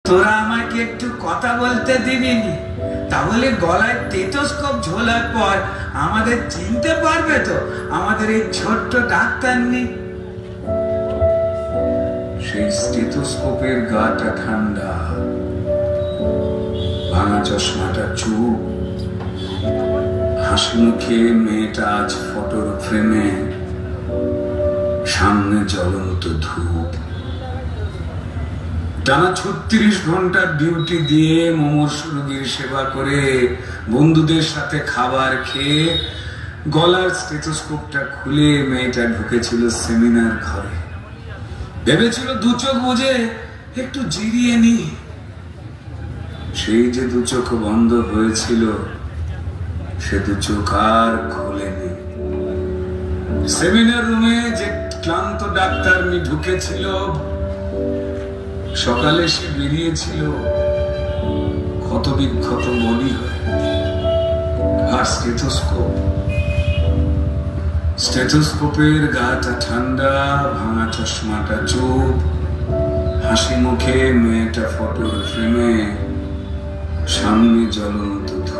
তোরা আমাকে একটু কথা বলতে দিবি? তাহলে গলায় স্টেথোস্কোপ ঝোলার পর আমাদের চিনতে পারবে তো আমাদের এই ছোট্ট ডাক্তার নেই? সেই স্টেথোস্কোপের গাটা ঠান্ডা, ভাঙা চশমাটা চুপ, হাসি মুখে মেয়েটা আজ ফটোর ফ্রেমে, সামনে জ্বলন্ত ধূপ। টানা 36 ঘন্টার ডিউটি দিয়ে মুমূর্ষ রোগীর সেবা করে বন্ধুদের সাথে খাবার খেয়ে গলার স্টেথোস্কোপটা খুলে মেয়েটা ঢুকেছিল সেমিনার ঘরে। ভেবেছিল দু চোখ বুঝে একটু জিরিয়ে নি। সেই যে দু চোখ বন্ধ হয়েছিল সে দু চোখ আর খোলেনি। সেমিনার রুমে যে ক্লান্ত ডাক্তারনি ঢুকেছিল, সকালে সে বেরিয়েছিল ক্ষত বিক্ষত বডি হয়ে। আর স্টেথোস্কোপের গাটা ঠান্ডা, ভাঙা চশমাটা চুপ, হাসি মুখে মেয়েটা ফটোর ফ্রেমে, সামনে জ্বলন্ত ধূপ।